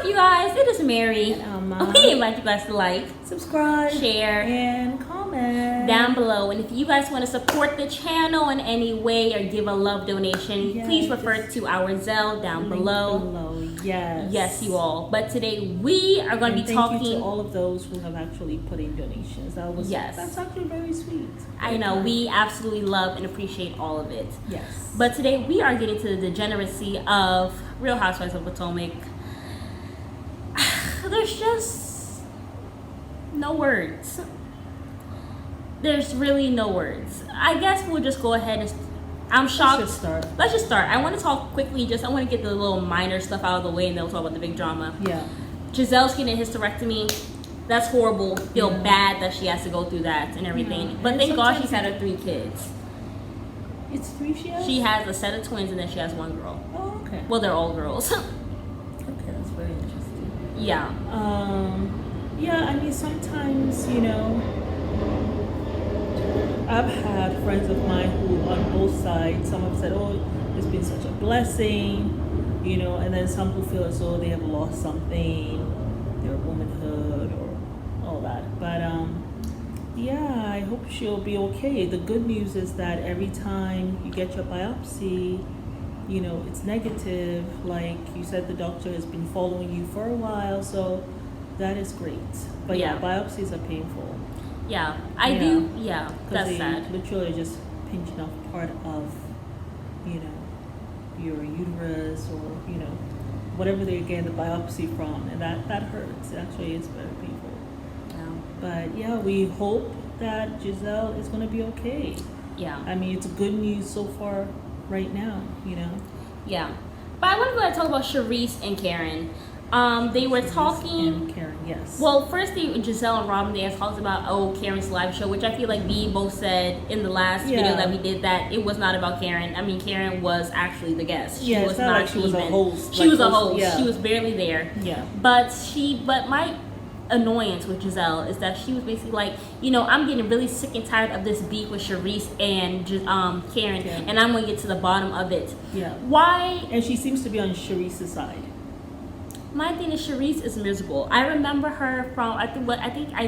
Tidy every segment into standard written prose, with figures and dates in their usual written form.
you guys? It is Mary. And We invite you guys to like, subscribe, share, and comment down below. And if you guys want to support the channel in any way or give a love donation, please refer to our Zelle down below. Yes, you all. But today we are going to be talking. Thank you to all of those who have actually put in donations. That's actually very sweet. I know, we absolutely love and appreciate all of it. Yes. But today we are getting to the degeneracy of Real Housewives of Potomac. There's just no words. There's really no words. I guess we'll just go ahead and I'm shocked. Let's just start. I want to talk quickly. I want to get the little minor stuff out of the way, and then we'll talk about the big drama. Yeah. Giselle's getting a hysterectomy. That's horrible. Feel bad that she has to go through that and everything. Yeah. But thank God she's had her 3 kids. It's 3 she has? She has a set of twins, and then she has 1 girl. Oh, okay. Well, they're all girls. Okay, that's very interesting. Yeah. Yeah, I mean, sometimes, I've had friends of mine who, on both sides, some have said, oh, it's been such a blessing, and then some who feel as though they have lost something, their womanhood or all that. But, yeah, I hope she'll be okay. The good news is that every time you get your biopsy, it's negative. Like you said, the doctor has been following you for a while, so that is great. But yeah biopsies are painful. Yeah, I do. Yeah, that's sad. Literally just pinching off part of, your uterus or, whatever they're getting the biopsy from. And that hurts. It actually is very painful. Yeah. But yeah, we hope that Giselle is going to be okay. Yeah. I mean, it's good news so far right now, Yeah. But I want to go ahead and talk about Charisse and Karen. They were talking. And Karen, yes. Well, first Giselle and Robin, they had talked about Karen's live show, which I feel like we both said in the last video that we did that it was not about Karen. I mean, Karen was actually the guest. She was not like she was a host. She was a host. Yeah. She was barely there. Yeah. But my annoyance with Giselle is that she was basically like, I'm getting really sick and tired of this beef with Charisse and Karen, and I'm gonna get to the bottom of it. Yeah. Why? And she seems to be on Charisse's side. My thing is Charisse is miserable. I remember her from I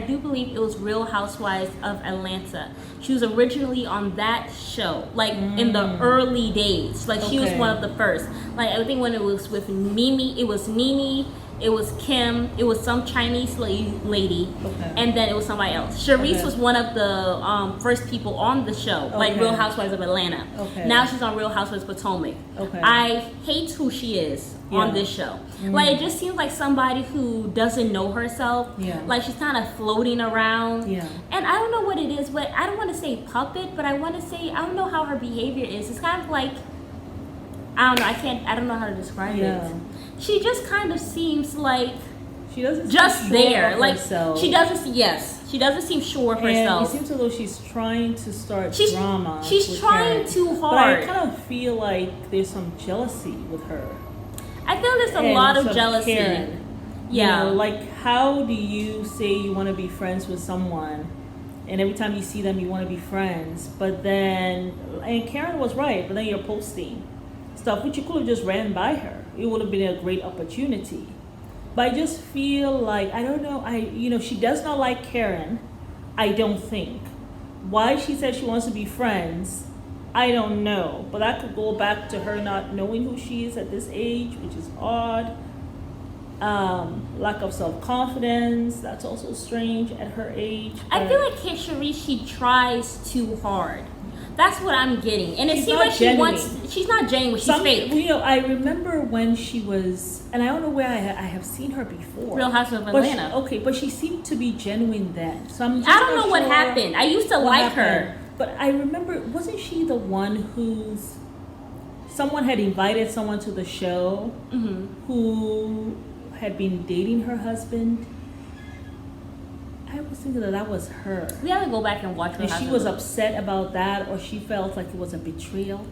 do believe it was Real Housewives of Atlanta. She was originally on that show, like in the early days. Like she was one of the first. Like I think when it was with Mimi, it was Nene, it was Kim, it was some Chinese lady, and then it was somebody else. Charisse was one of the first people on the show, like Real Housewives of Atlanta. Now she's on Real Housewives of Potomac. I hate who she is on this show. Like it just seems like somebody who doesn't know herself. Like she's kind of floating around. And I don't know what it is, but I don't want to say puppet, but I want to say I don't know how her behavior is. It's kind of like I don't know how to describe it. She just kind of seems like she doesn't just seem there. Sure like herself. She doesn't seem sure of herself. It seems as though she's trying to start drama. She's trying too hard. But I kind of feel like there's some jealousy with her. I feel there's a lot of jealousy. Karen. Yeah. Like how do you say you want to be friends with someone, and every time you see them you want to be friends, but then and Karen was right, but then you're posting stuff which you could have just ran by her. It would have been a great opportunity. But I just feel like, I don't know, she does not like Karen, I don't think. Why she said she wants to be friends, I don't know. But that could go back to her not knowing who she is at this age, which is odd. Lack of self-confidence, that's also strange at her age. I feel like Charisse, she tries too hard. That's what I'm getting. And it seems like she's not genuine, she's fake. I remember when she was, and I don't know where I have seen her before. Real Housewives of Atlanta. But she seemed to be genuine then. So I don't know what happened. I used to like her. But I remember, wasn't she the one someone had invited someone to the show who had been dating her husband? I was thinking that was her. We have to go back and watch her. And she was upset about that, or she felt like it was a betrayal.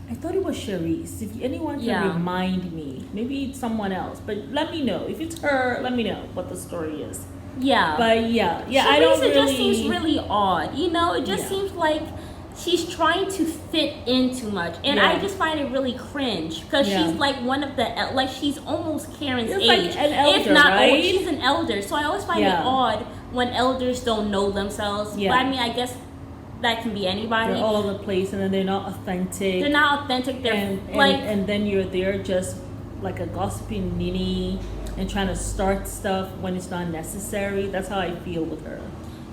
I thought it was Charisse. If anyone can remind me, maybe it's someone else. But let me know. If it's her, let me know what the story is. Yeah. But yeah, Charisse, I don't really. It just seems really odd. It just seems like she's trying to fit in too much, and I just find it really cringe because she's like one of the like she's almost Karen's age, like an elder, if not right? old. She's an elder, so I always find it odd when elders don't know themselves. But I mean, I guess that can be anybody. They're all over the place, and then they're not authentic. They're not authentic. They're and then you're there just like a gossiping ninny and trying to start stuff when it's not necessary. That's how I feel with her.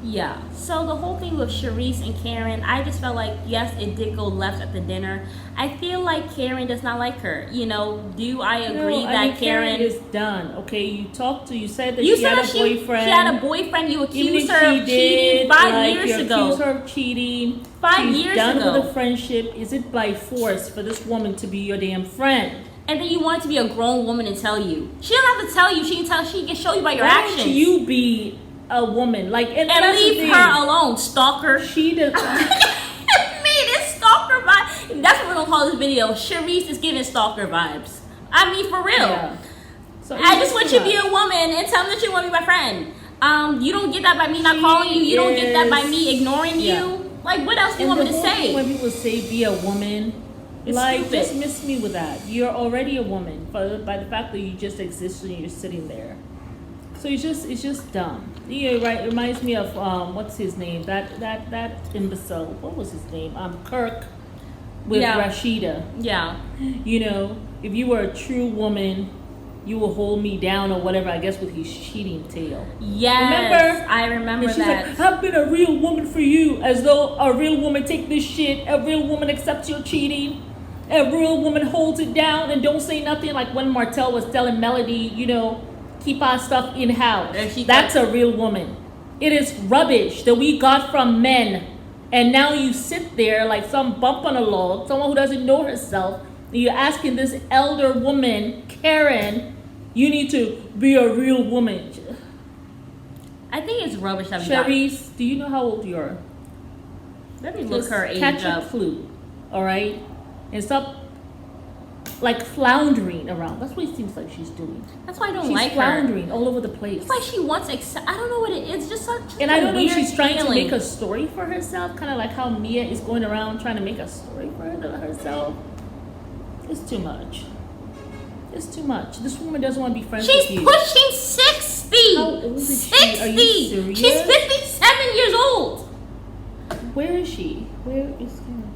Yeah. So the whole thing with Charisse and Karen, I just felt like, yes, it did go left at the dinner. I feel like Karen does not like her. You know, do I agree that Karen is done? Okay, you said that she had a boyfriend. She had a boyfriend. You accused her of cheating 5 years ago. You accused her of cheating. 5 years ago. She's done with a friendship. Is it by force for this woman to be your damn friend? And then you want it to be a grown woman and tell you. She doesn't have to tell you. She can tell. She can show you by your actions. Why don't you be a woman and leave her alone, stalker? She does. Me, this stalker vibe. That's what we're gonna call this video. Charisse is giving stalker vibes. I mean, for real. Yeah. So I just want you to be a woman and tell me that you want to be my friend. You don't get that by me not calling you. You don't get that by me ignoring you. Like, what else do you want me to say? When people say be a woman, it's stupid. Just miss me with that. You're already a woman by the fact that you just exist and you're sitting there. So it's just dumb. Yeah, right. It reminds me of what's his name? That imbecile. What was his name? Kirk with Rashida. Yeah. You know, if you were a true woman, you will hold me down or whatever. I guess with his cheating tale. Yes, I remember she's that. Like, I've been a real woman for you, as though a real woman take this shit. A real woman accepts your cheating. A real woman holds it down and don't say nothing. Like when Martell was telling Melody, you know, keep our stuff in house. That's a real woman. It is rubbish that we got from men, and now you sit there like some bump on a log, someone who doesn't know herself. And you're asking this elder woman, Karen, you need to be a real woman. I think it's rubbish that we Charisse, do you know how old you are? Let me look her age catch up. a clue, all right, and stop like floundering around. That's what it seems like she's doing. That's why I don't she's like floundering her. all over the place. It's like she wants I don't know what it is. Just such. And I don't know if she's trying to make a story for herself, kind of like how Mia is going around trying to make a story for herself. It's too much. It's too much. This woman doesn't want to be friends with you. She's pushing 60. How old is 60. she? Are you serious? She's 57 years old. Where is she? Where is Karen?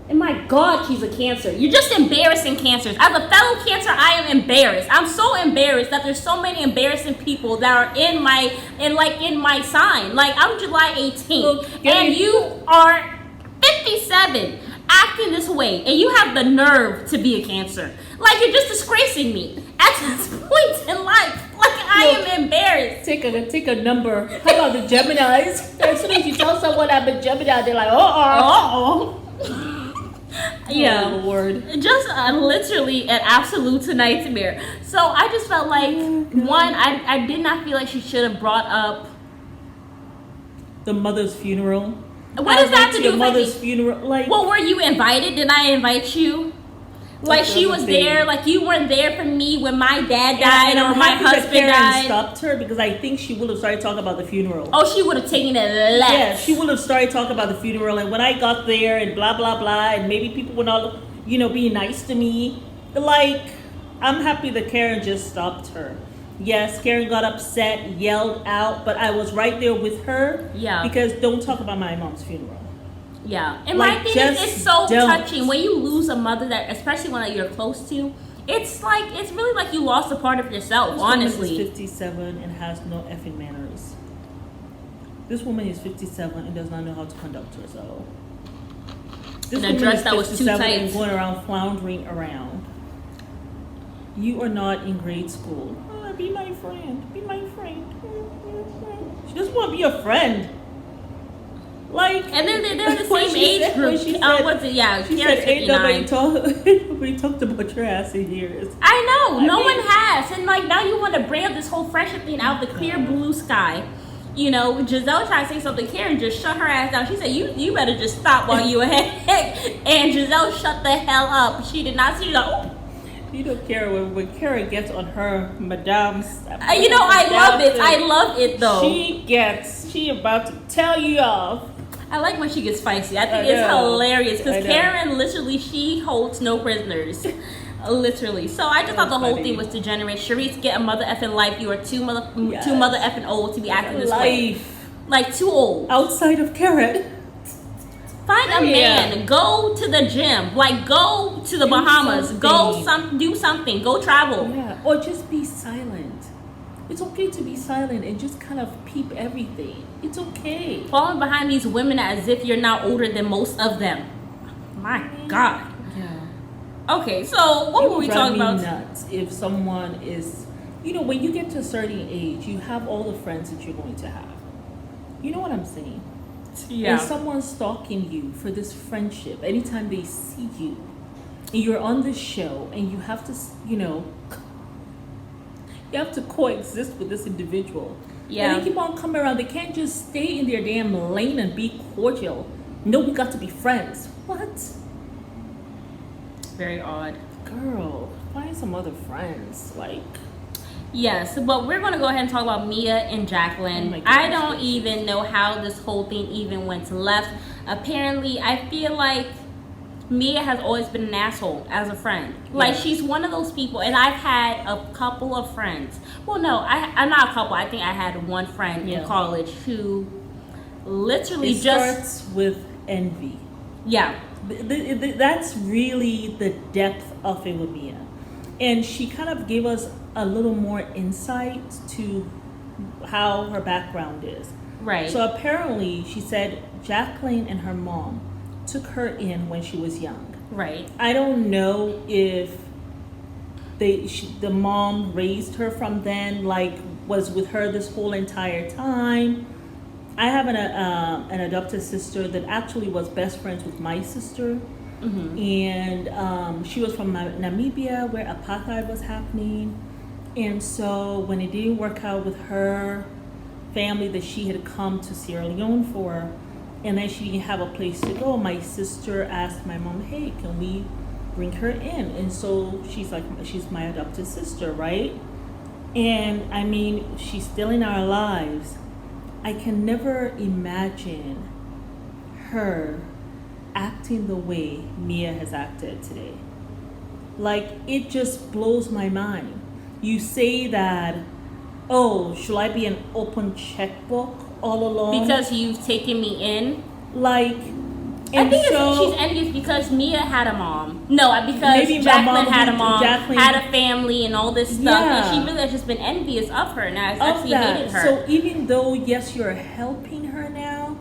And my God, she's a Cancer. You're just embarrassing Cancers. As a fellow Cancer, I am embarrassed. I'm so embarrassed that there's so many embarrassing people that are in my sign. Like, I'm July 18th, and you are 57, acting this way, and you have the nerve to be a Cancer. Like, you're just disgracing me at this point in life. Like, I am embarrassed. Take a number. How about the Geminis? As soon as you tell someone I'm a Gemini, they're like, uh-oh. Yeah, oh, Lord. Just literally an absolute nightmare. So I just felt like I did not feel like she should have brought up the mother's funeral. What does that have to do with mother's funeral? Like, well, were you invited? Did I invite you? Like she was there, like you weren't there for me when my dad died or my husband died. Stopped her because I think she would have started talking about the funeral. Oh, she would have taken it left. Yeah, she would have started talking about the funeral and when I got there and blah blah blah and maybe people were not, being nice to me. Like, I'm happy that Karen just stopped her. Yes, Karen got upset, yelled out, but I was right there with her. Yeah. Because don't talk about my mom's funeral. Yeah, and my thing is, it's so touching when you lose a mother that, especially one that you're close to. It's really like you lost a part of yourself. Honestly, this woman is 57 and has no effing manners. This woman is 57 and does not know how to conduct herself. This in a dress that was too tight and going around floundering around. You are not in grade school. Oh, be my friend. Be my friend. She doesn't want to be a friend. Like, and then they're in the same age group. She said, ain't nobody talked about your ass in years. I know, no one has. And like now you want to bring up this whole friendship thing out of the clear blue sky. Giselle tried to say something. Karen just shut her ass down. She said, you better just stop while you ahead. And Giselle shut the hell up. She did not see that. You don't care when Karen gets on her madame's. I love it. I love it though. She about to tell you off. I like when she gets feisty. I think I it's know. hilarious I because know. Karen literally she holds no prisoners. Literally. So I just thought the whole funny. thing was degenerate. Charisse, get a mother effing life. You are too mother Yes. effing old to be acting this way. Life Like too old. outside of Karen. Find a Yeah. man. Go to the gym. Like go to the Do Bahamas. something. Do something. Go travel. Yeah, or just be silent. It's okay to be silent and just kind of peep everything. It's okay. Falling behind these women as if you're not older than most of them. My God. Yeah. Okay, so what were we talking about? Nuts if someone is, when you get to a certain age, you have all the friends that you're going to have. You know what I'm saying? Yeah. And someone's stalking you for this friendship. Anytime they see you, and you're on the show, and you have to, you have to coexist with this individual. Yeah. And they keep on coming around. They can't just stay in their damn lane and be cordial. No, we got to be friends. What? Very odd. Girl, find some other friends. Like, Yes, but we're going to go ahead and talk about Mia and Jacqueline. Oh my goodness I don't gracious. even know how this whole thing even went left. Apparently, I feel like Mia has always been an asshole as a friend. Like, Yeah. she's one of those people, and I've had a couple of friends. Well, no, I'm not a couple. I think I had one friend Yeah. in college who literally it starts with envy. yeah. That's really the depth of it with Mia. And she kind of gave us a little more insight to how her background is. Right. So apparently, she said Jacqueline and her mom took her in when she was young. Right. I don't know if the mom raised her from then, like was with her this whole entire time. I have an adopted sister that actually was best friends with my sister. Mm-hmm. And she was from Namibia, where apartheid was happening. And so when it didn't work out with her family that she had come to Sierra Leone for, and then she didn't have a place to go, my sister asked my mom, hey, can we bring her in? And so she's like, she's my adopted sister, right? And I mean, she's still in our lives. I can never imagine her acting the way Mia has acted today. Like, it just blows my mind. You say that, oh, should I be an open checkbook all along? Because you've taken me in. Like, I and think so, she's envious because Mia had a mom. No, because Maybe my Jacqueline mom had a did- mom, Jacqueline- had a family, and all this stuff. Yeah. And she really has just been envious of her. And I of actually that. hated her. So even though, yes, you're helping her now,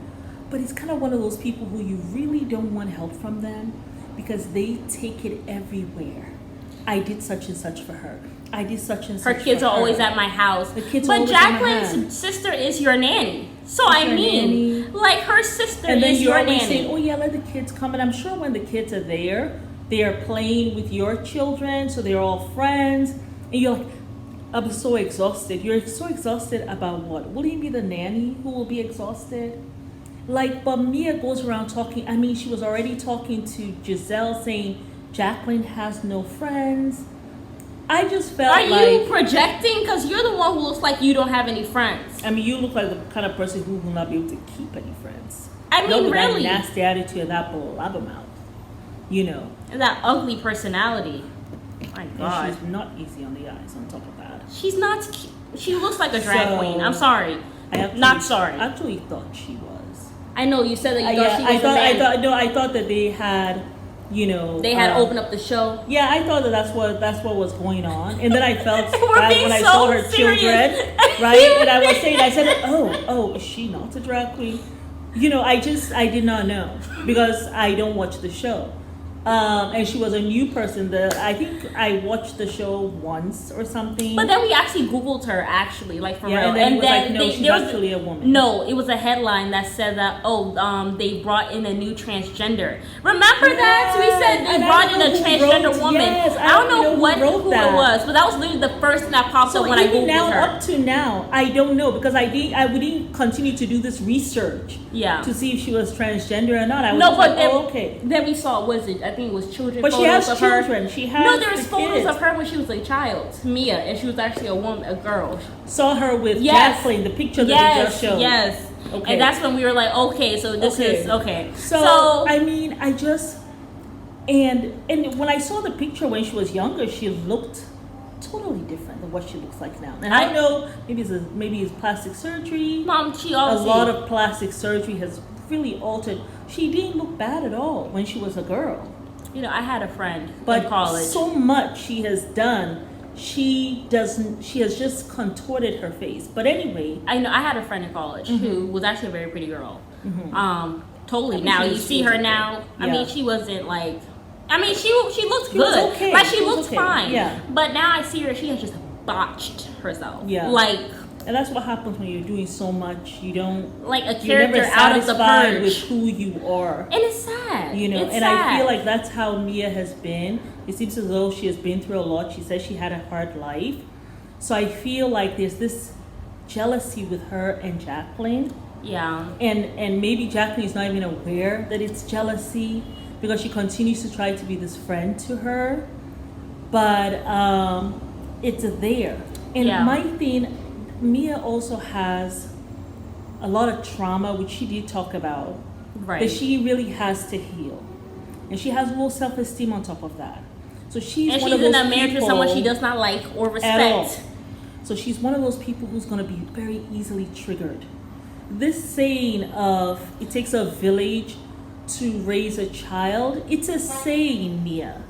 but it's kind of one of those people who you really don't want help from them because they take it everywhere. I did such and such for her. I did such and Her such kids for are her. always at my house. The kids are but always at my Jacqueline's house. sister is your nanny. So It's I your mean, nanny. like her sister And then is you're your always nanny. saying, oh yeah, let the kids come. And I'm sure when the kids are there, they are playing with your children, so they're all friends. And you're like, I'm so exhausted. You're so exhausted about what? Will you be the nanny who will be exhausted? Like, but Mia goes around talking. I mean, she was already talking to Giselle saying Jacqueline has no friends. I just felt Are like, you projecting? Because you're the one who looks like you don't have any friends. I mean, you look like the kind of person who will not be able to keep any friends. I mean, Not with really. that nasty attitude and that blabbermouth, you know. And that ugly personality. My And God. she's not easy on the eyes on top of that. She's not cute. She looks like a drag So, queen. I'm sorry. I actually, Not sorry. I actually thought she was. I know you said that you thought Yeah, she was I thought that they had, you know. They had opened up the show. Yeah, I thought that that's what was going on, and then I felt We're bad being when I so saw her serious. children, right? And I said, oh, is she not a drag queen? You know, I did not know because I don't watch the show. And she was a new person. I think I watched the show once or something. But then we actually Googled her, actually, like for Yeah, real. and then it was like, no, they- she's there was- actually a woman. No, it was a headline that said that they brought in a new transgender. Remember that? We said they And I brought don't in a know who transgender wrote- woman. yes, I don't know who wrote who that. it was, but that was literally the first thing that popped up when I even Googled now, her. up to now, I don't know because I wouldn't continue to do this research Yeah. to see if she was transgender or not. I was No, just but like, then, oh, okay. then we saw, was it? I think it was children But she photos has of her. children. She has No, there's the photos kids. of her when she was a child, Mia, and she was actually a woman, a girl. Saw her with Yes. Jacqueline, the picture that they Yes, just showed. yes. Okay. And that's when we were like, okay, so this is okay. So I mean, I just and when I saw the picture when she was younger, she looked totally different than what she looks like now. And I know maybe it's plastic surgery. Mom, she a obviously, lot of plastic surgery has really altered. She didn't look bad at all when she was a girl. you know, I had a friend But in college. so much she has done. She has just contorted her face. But anyway, I know I had a friend in college who was actually a very pretty girl. Totally. I mean, Now she you was- see she was her okay. now. I Yeah. mean, she wasn't like. I mean, she looked She was good. okay. Like she She was looked okay. fine. Yeah. But now I see her. She has just botched herself. Yeah. Like and that's what happens when you're doing so much. You don't. a You're never character out of the satisfied with purge. who you are. And it's sad. You know, it's and sad. I feel like that's how Mia has been. It seems as though she has been through a lot. She says she had a hard life. So I feel like there's this jealousy with her and Jacqueline. Yeah. And maybe Jacqueline is not even aware that it's jealousy because she continues to try to be this friend to her. But it's there. And Yeah. my thing, Mia also has a lot of trauma, which she did talk about, Right. that she really has to heal. And she has low self-esteem on top of that. So she's And one she's of those in a marriage with someone she people does not like or at all. respect. So she's one of those people who's going to be very easily triggered. This saying of it takes a village to raise a child, it's a saying, Mia.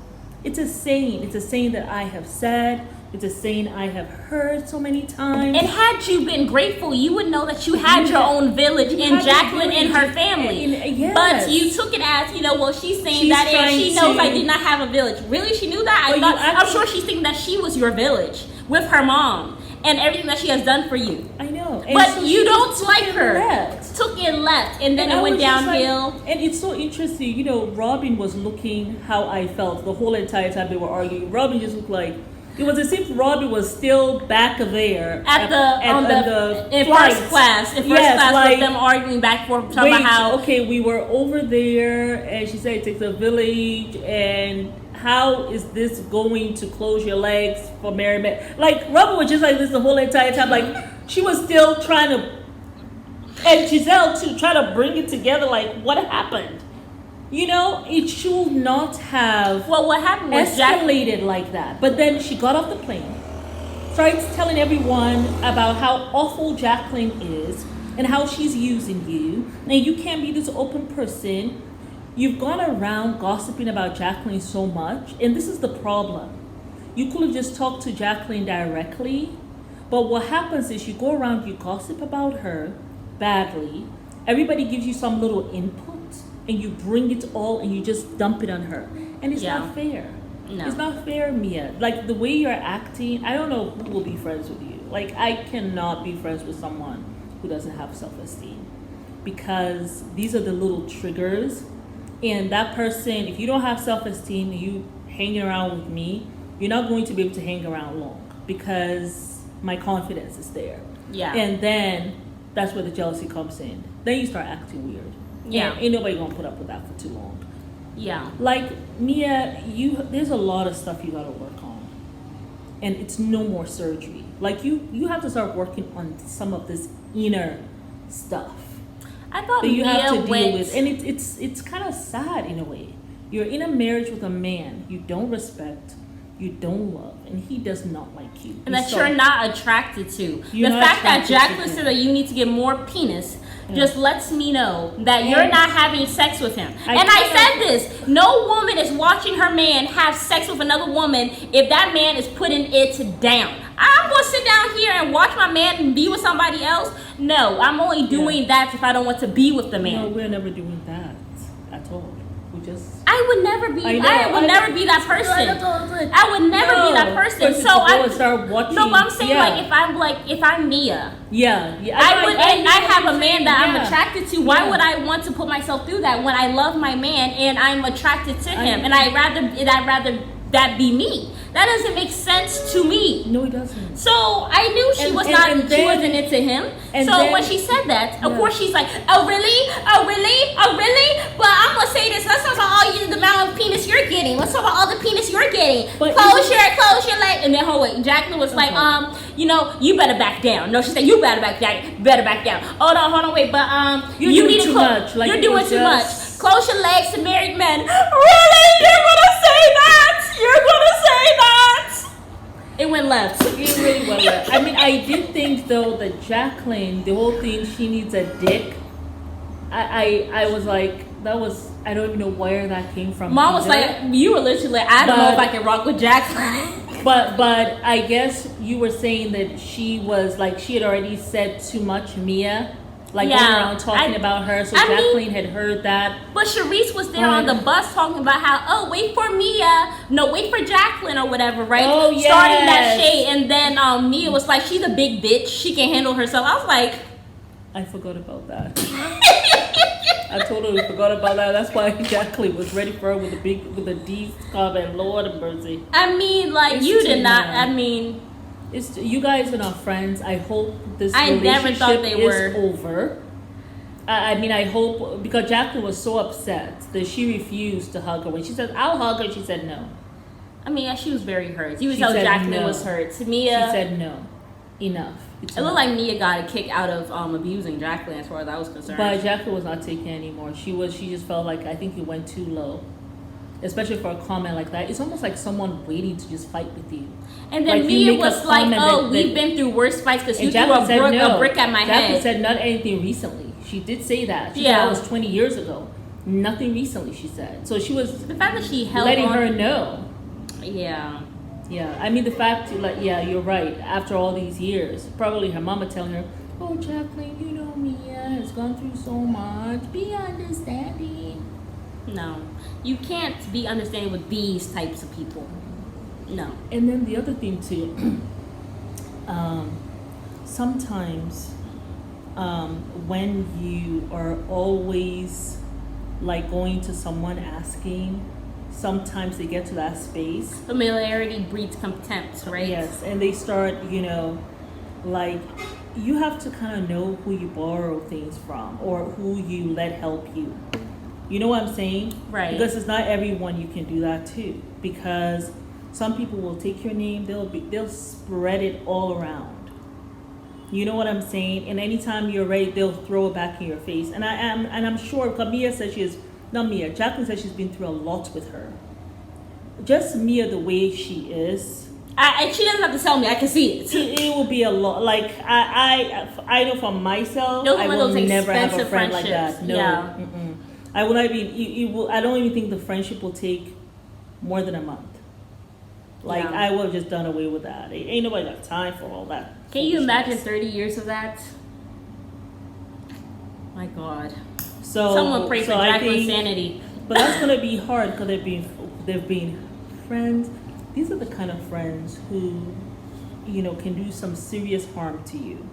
It's a saying. It's a saying that I have said. It's a saying I have heard so many times. And had you been grateful, you would know that you had your own village You in had your Jacqueline and her village. family. Yes. But you took it as, well, she's saying She's that and she trying knows I to- did not have a village. Really? She knew that? But you I'm actually- sure she's thinking that she was your village with her mom and everything that she has done for you. I know. And But so you she don't just like took it her. left. Took it left and then And it I went was just like- downhill. and it's so interesting, Robin was looking how I felt the whole entire time they were arguing. Robin just looked like, it was as if Robin was still back there in flight. first class. In first Yes, class like, with them arguing back and forth talking wait, about how okay, we were over there, and she said it takes a village, and how is this going to close your legs for Maryam? Like, Robin was just like this the whole entire time. Like, she was still trying to, and Giselle too, try to bring it together. Like, what happened? It should not have well, what happened was Jacqueline. escalated like that. But then she got off the plane, started telling everyone about how awful Jacqueline is and how she's using you, and you can't be this open person. You've gone around gossiping about Jacqueline so much, and this is the problem. You could have just talked to Jacqueline directly, but what happens is you go around, you gossip about her badly, everybody gives you some little input, and you bring it all and you just dump it on her. And it's Yeah. not fair. No. It's not fair, Mia. Like, the way you're acting, I don't know who will be friends with you. Like, I cannot be friends with someone who doesn't have self-esteem, because these are the little triggers. And that person, if you don't have self-esteem and you hanging around with me, you're not going to be able to hang around long, because my confidence is there. Yeah. And then that's where the jealousy comes in. Then you start acting weird. Yeah. And ain't nobody gonna put up with that for too long. Yeah. Like, Mia, there's a lot of stuff you gotta work on, and it's no more surgery. Like, you have to start working on some of this inner stuff I thought that you have to Mia deal went. with, and it's kind of sad in a way. You're in a marriage with a man you don't respect, you don't love, and he does not like you. And that So- you're not attracted to. You're The not fact that attracted to Jacqueline him. said that you need to get more penis Yeah. just lets me know that you're And- not having sex with him. I And I kinda- said this, no woman is watching her man have sex with another woman if that man is putting it down. I'm going to sit down here and watch my man be with somebody else? No, I'm only doing that if I don't want to be with the man. No, we're never doing that at all. We just. I would never be. I would never be that person. I would never be that person. First So you go I and start watching. no, but I'm saying yeah. if I'm Mia, Yeah. I would, and I have a man that I'm Yeah. attracted to. Why Yeah. would I want to put myself through that when I love my man and I'm attracted to him, I- and I'd rather that be me. That doesn't make sense to me. No, it doesn't. So I knew she wasn't into him. So when she said that, of course she's like, oh really? Oh really? Oh really? But I'm gonna say this. Let's talk about all the amount of penis you're getting. Let's talk about all the penis you're getting. But close your leg. And then Jacqueline was like, you know, you better back down. No, she said you better back down. Hold on, wait. But you need to close. You're doing too much. Close your legs to married men. Really? You're gonna say that? It went left. It really went left. I mean, I did think though that Jacqueline, the whole thing, she needs a dick. I was like, I don't even know where that came from. Mom was like, you were literally like, I don't know if I can rock with Jacqueline. But I guess you were saying that she was like, she had already said too much, Mia. Like, going around talking about her, so Jacqueline had heard that. But Charisse was there on the bus talking about how, wait for Mia. No, wait for Jacqueline or whatever, right? Oh, yes. Starting that shade. And then Mia was like, she's a big bitch. She can handle herself. I was like... I forgot about that. I totally forgot about that. That's why Jacqueline was ready for her with a D comment. Lord of mercy. I mean, like, you did not... I mean... You guys are not friends. I hope this relationship is over. I mean, I hope, because Jacqueline was so upset that she refused to hug her. When she said, I'll hug her, she said no. I mean, she was very hurt. You could tell Jacqueline was hurt. Mia, she said no. Enough. It looked like Mia got a kick out of abusing Jacqueline as far as I was concerned. But Jacqueline was not taking it anymore. She just felt like, I think it went too low. Especially for a comment like that. It's almost like someone waiting to just fight with you. And then like Mia was like, we've been through worse fights because you threw a brick at my head. Jacqueline said not anything recently. She did say that. She said that was 20 years ago. Nothing recently, she said. So she was the fact that she held letting her know. Yeah. Yeah. I mean, the fact, like, yeah, you're right. After all these years, probably her mama telling her, oh, Jacqueline, you know Mia has gone through so much. Be understanding. No. You can't be understanding with these types of people. No. And then the other thing too, sometimes when you are always like going to someone asking, sometimes they get to that space. Familiarity breeds contempt, right? Yes, and they start, like, you have to kind of know who you borrow things from or who you let help you. You know what I'm saying? Right. Because it's not everyone you can do that to. Because some people will take your name, they'll spread it all around. You know what I'm saying? And anytime you're ready, they'll throw it back in your face. And I'm sure, because Mia said Jacqueline said she's been through a lot with her. Just Mia, the way she is. She doesn't have to tell me. I can see it. It will be a lot. Like I know for myself, I will never have a friend like that. No. Yeah. I will not even. I don't even think the friendship will take more than a month. Like I would have just done away with that. Ain't nobody got time for all that. Can you imagine 30 years of that? My God. So someone pray for Jacqueline's sanity. But that's gonna be hard because they've been friends. These are the kind of friends who, can do some serious harm to you.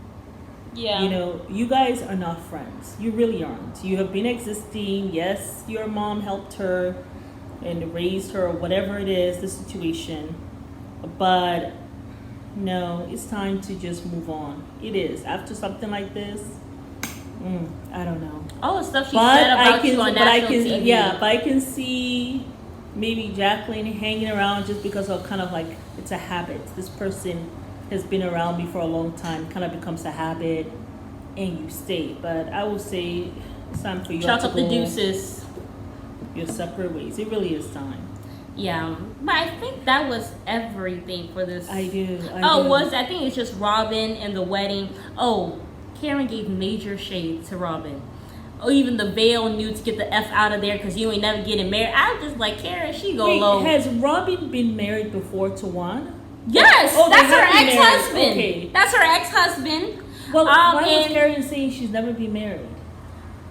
Yeah. You guys are not friends. You really aren't. You have been existing. Yes, your mom helped her and raised her, or whatever it is, the situation. But no, it's time to just move on. It is. After something like this, I don't know. All the stuff she said about you on national TV. Yeah, but I can see maybe Jacqueline hanging around just because of kind of like, it's a habit. This person has been around me for a long time, kind of becomes a habit, and you stay. But I will say it's time for you to up the deuces. Your separate ways. It really is time. Yeah, but I think that was everything for this. I think it's just Robin and the wedding. Karen gave major shade to Robin. Even the veil knew to get the F out of there because you ain't never getting married. I was just like, Karen, she go low. Has Robin been married before to Juan? Yes, that's her ex-husband. Okay. That's her ex-husband. Well, why was Karen saying she's never been married?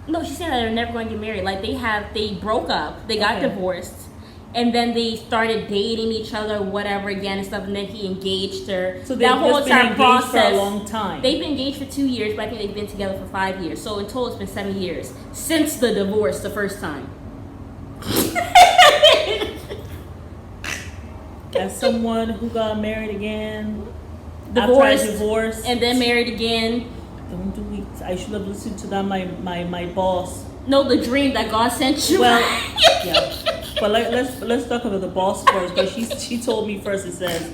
No, she's saying that they're never going to get married. Like they broke up, they got divorced, and then they started dating each other, whatever again and stuff. And then he engaged her. So that whole entire process for a long time. They've been engaged for 2 years, but I think they've been together for 5 years. So in total, it's been 7 years since the divorce the first time. as someone who got married again, Divorced, after I divorced, and then married again. don't do it. I should have listened to that. My boss. No, the dream that God sent you. Well, yeah. But let's talk about the boss first. But she told me first. It says,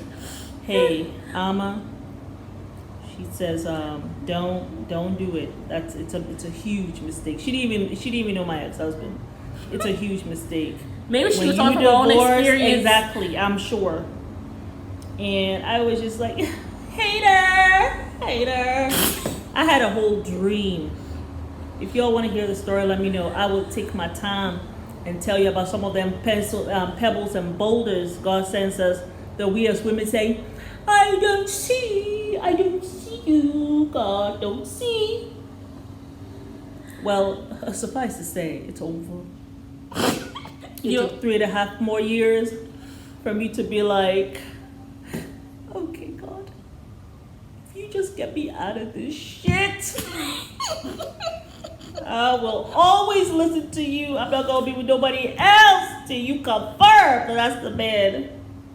"Hey, Ama." She says, "Don't do it. It's a huge mistake." She didn't even know my ex-husband. It's a huge mistake. Maybe she When was you talking her own divorce, experience. exactly. I'm sure. And I was just like, hater. I had a whole dream. If y'all want to hear the story, let me know. I will take my time and tell you about some of them pebbles and boulders God sends us that we as women say, I don't see you, God don't see. Well, suffice to say, it's over. It took 3.5 more years for me to be like, okay, God, if you just get me out of this shit, I will always listen to you. I'm not going to be with nobody else till you confirm that that's the man.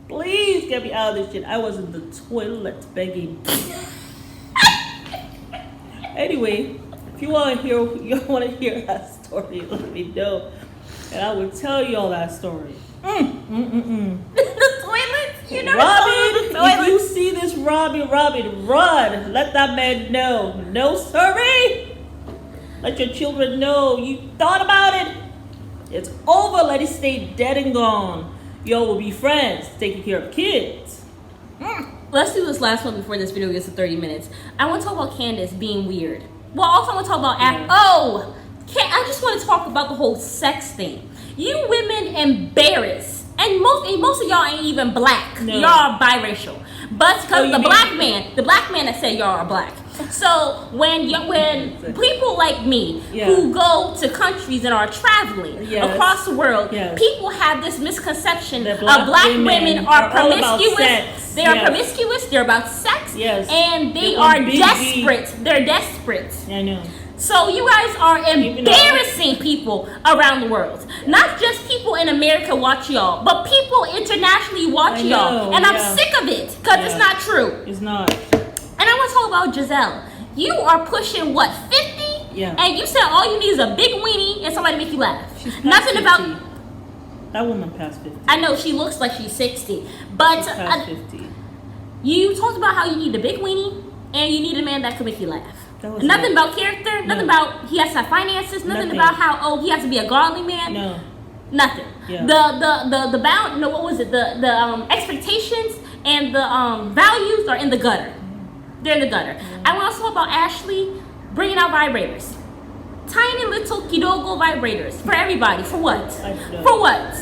Please get me out of this shit. I was in the toilet begging. Anyway, if you want to hear that story, let me know. And I will tell you all that story. The toilet? You never Robin, told the if you see this Robin, run. Let that man know. No, sorry. Let your children know you thought about it. It's over. Let it stay dead and gone. Y'all will be friends, taking care of kids. Let's do this last one before this video gets to 30 minutes. I want to talk about Candace being weird. Well, also I want to talk about I just want to talk about the whole sex thing. You women embarrass, and most of y'all ain't even black. No. Y'all are biracial, but because the black man that said y'all are black. So when people like me who go to countries and are traveling across the world, people have this misconception of black women are promiscuous. They are promiscuous. They're about sex, and they are desperate. They're desperate. I know. So you guys are embarrassing people around the world. Not just people in America watch y'all, but people internationally watch y'all. And I'm sick of it because it's not true. It's not. And I want to talk about Giselle. You are pushing what, 50? Yeah. And you said all you need is a big weenie and somebody make you laugh. She's past Nothing 50. about. That woman past 50. I know she looks like she's 60, but She's past 50. You talked about how you need a big weenie and you need a man that can make you laugh. Nothing about character. Nothing about he has to have finances. Nothing about how he has to be a godly man. No. Nothing. Yeah. The bound. No, what was it? The expectations and the values are in the gutter. They're in the gutter. I want to talk about Ashley bringing out vibrators. Tiny little Kidogo vibrators for everybody. For what? For what?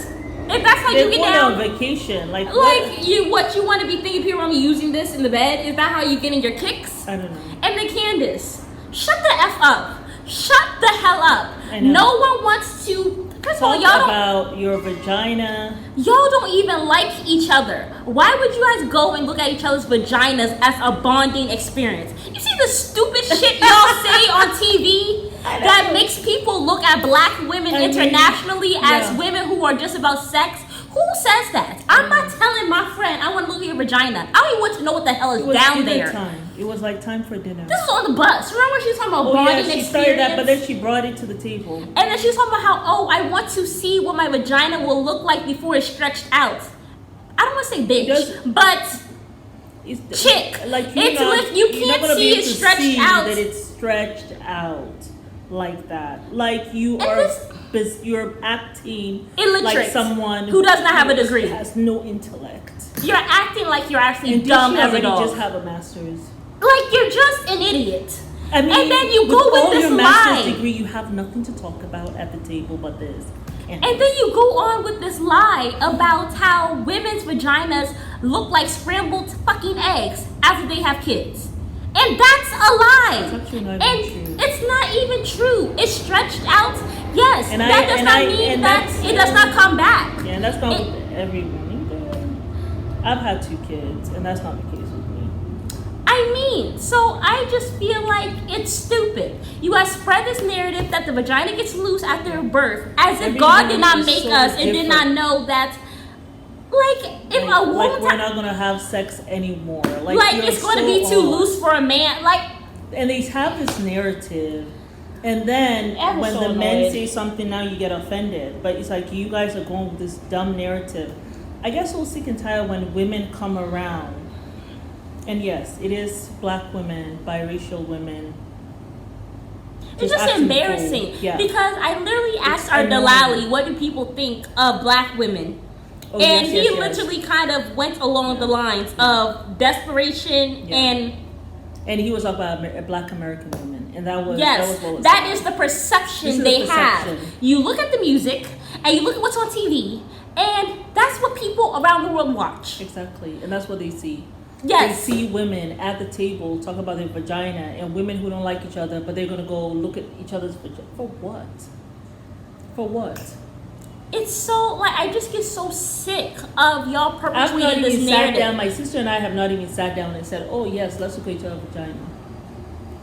If that's how you get down on vacation, what you want to be thinking people are using this in the bed? Is that how you getting your kicks? I don't know. And then Candace, shut the F up. Shut the hell up. I know. No one wants to. First of all, Talk y'all don't. about your vagina. Y'all don't even like each other. Why would you guys go and look at each other's vaginas as a bonding experience? You see the stupid shit y'all say on TV that makes people look at black women internationally as women who are just about sex? Who says that? I'm not telling my friend I want to look at your vagina. I don't even want to know what the hell is down there. Time. It was like time for dinner. This was on the bus. Remember when she was talking about bonding experience? She started that, but then she brought it to the table. And then she was talking about how, I want to see what my vagina will look like before it's stretched out. I don't want to say bitch, but chick. Like you can't see it stretched out. That it's stretched out like that. Like you're acting like someone who does not have a degree, has no intellect. You're acting like you're actually dumb as a dog. Just have a master's. Like you're just an idiot. I mean, and then you go with this your lie. master's degree, you have nothing to talk about at the table but this. And then you go on with this lie about how women's vaginas look like scrambled fucking eggs after they have kids. And that's a lie. It's actually not even true. It's not even true. It's stretched out. Yes. And that does not mean that it does not come back. Yeah, and that's not with everyone either. I've had 2 kids, and that's not the case with me. I mean, so I just feel like it's stupid. You guys spread this narrative that the vagina gets loose after birth, as if God did not make us and did not know that Like, if a woman... Like, we're not going to have sex anymore. Like it's going to be too loose for a man. Like... And they have this narrative. And then when the men say something, now you get offended. But it's like, you guys are going with this dumb narrative. I guess we'll sick and tired when women come around. And yes, it is black women, biracial women. It's just embarrassing. Yeah. Because I literally asked our Delali, what do people think of black women? Oh, and he literally kind of went along the lines of desperation and he was about black American women, and that was that is the perception they have. You look at the music and you look at what's on TV, and that's what people around the world watch. Exactly, and that's what they see. Yes. They see women at the table talk about their vagina, and women who don't like each other, but they're gonna go look at each other's vagina. For what? For what? It's so, like, I just get so sick of y'all perpetuating this narrative. My sister and I have not even sat down and said, oh yes, let's look at each other's vagina.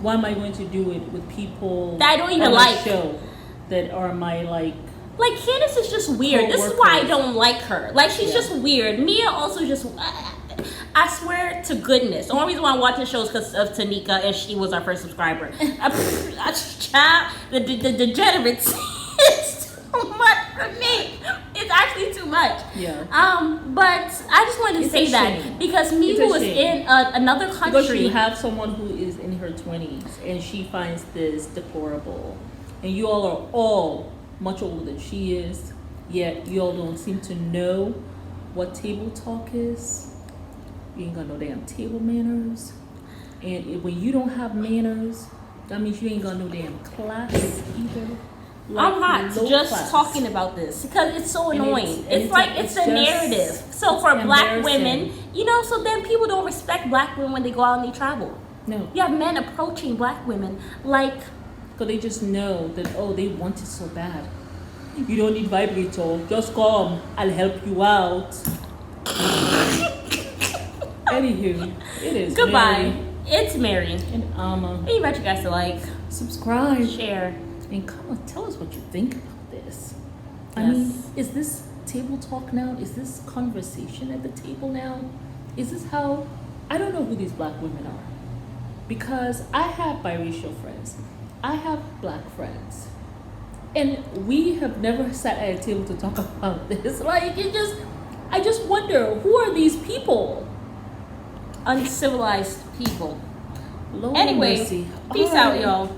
Why am I going to do it with people that I don't even on like? My show that are my, like Candace is just weird. This is why I don't like her. Like, she's just weird. Mia also just... I swear to goodness, the only reason why I'm watching the show is because of Tanika, and she was our first subscriber. Child, the degenerates is too much for me. It's actually too much. Yeah. But I just wanted to say that because me, who was in another country, because you have someone who is in her 20s and she finds this deplorable, and you all are all much older than she is, yet you all don't seem to know what table talk is. You ain't got no damn table manners. And when you don't have manners, that means you ain't got no damn class either. Like, I'm not just class. Talking about this because it's so annoying. It's a narrative. So for black women, so then people don't respect black women when they go out and they travel. No. You have men approaching black women like... Because they just know that, they want it so bad. You don't need vibrator. Just come. I'll help you out. Anywho, it is goodbye. Mary. It's Mary and Alma. I invite you guys to like, subscribe, share, and come on, tell us what you think about this. I mean, is this table talk now? Is this conversation at the table now? Is this how? I don't know who these black women are, because I have biracial friends, I have black friends, and we have never sat at a table to talk about this. Like, I just wonder, who are these people? Uncivilized people. Lord anyway, mercy. Peace out, y'all.